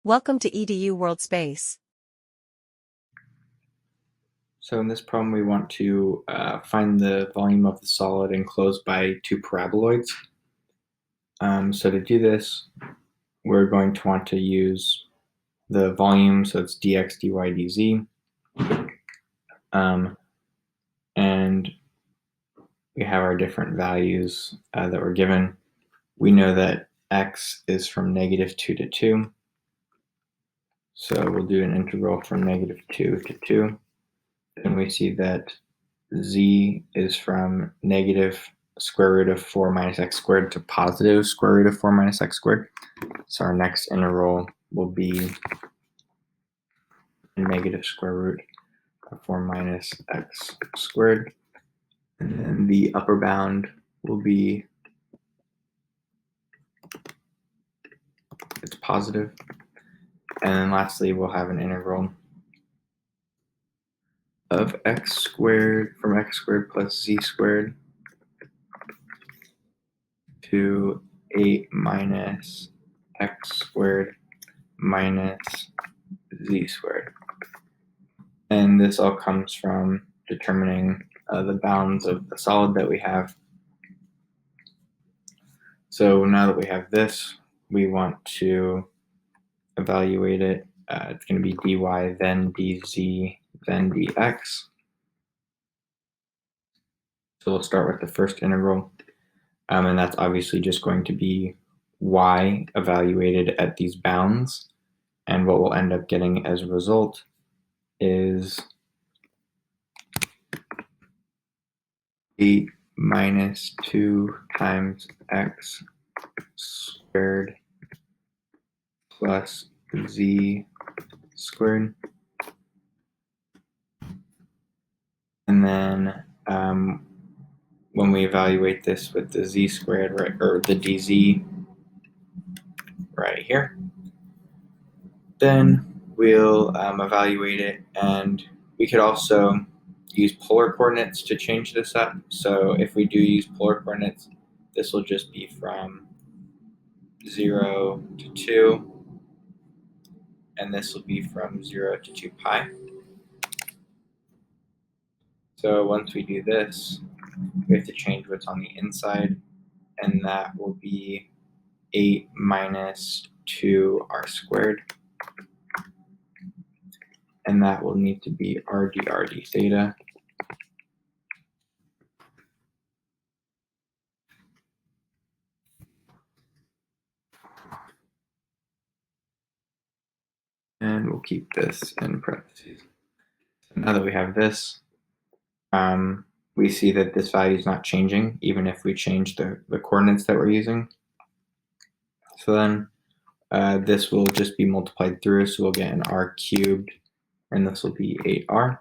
Welcome to EDU World Space. So in this problem, we want to find the volume of the solid enclosed by two paraboloids. So to do this, we're going to want to use the volume, so it's dx, dy, dz. And we have our different values that were given. We know that x is from -2 to 2. So we'll do an integral from -2 to 2. And we see that z is from -√4 minus x squared to +√4 minus x squared. So our next integral will be -√4 minus x squared. And then the upper bound will be, it's positive. And then lastly, we'll have an integral of x squared from x squared plus z squared to 8 minus x squared minus z squared. And this all comes from determining the bounds of the solid that we have. So now that we have this, we want to evaluate it. It's going to be dy, then dz, then dx. So we'll start with the first integral. And that's obviously just going to be y evaluated at these bounds. And what we'll end up getting as a result is 8 minus 2 times x squared plus z squared. And then when we evaluate this with the z squared, right, or the dz right here, then we'll evaluate it, and we could also use polar coordinates to change this up. So if we do use polar coordinates, this will just be from 0 to 2, and this will be from 0 to 2 pi. So once we do this, we have to change what's on the inside, and that will be 8 minus 2r squared. And that will need to be r d theta. And we'll keep this in parentheses. Now that we have this, we see that this value is not changing, even if we change the coordinates that we're using. So then this will just be multiplied through, so we'll get an r cubed, and this will be 8r.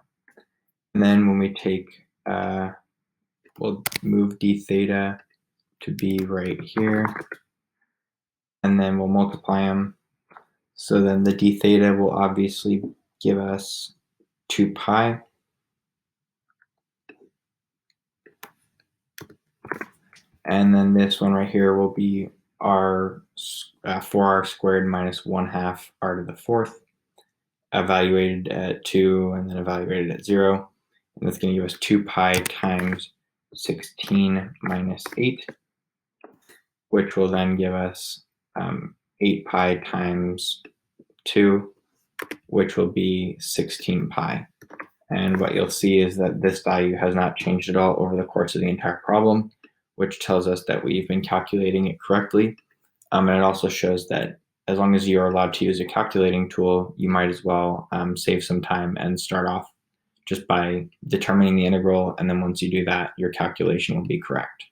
And then when we take, we'll move d theta to be right here, and then we'll multiply them. So then the d theta will obviously give us 2 pi. And then this one right here will be r 4r squared minus 1/2 r to the 4th, evaluated at 2 and then evaluated at 0. And that's going to give us 2 pi times 16 minus 8, which will then give us 8 pi times 2, which will be 16 pi. And what you'll see is that this value has not changed at all over the course of the entire problem, which tells us that we've been calculating it correctly. And it also shows that as long as you're allowed to use a calculating tool, you might as well save some time and start off just by determining the integral. And then once you do that, your calculation will be correct.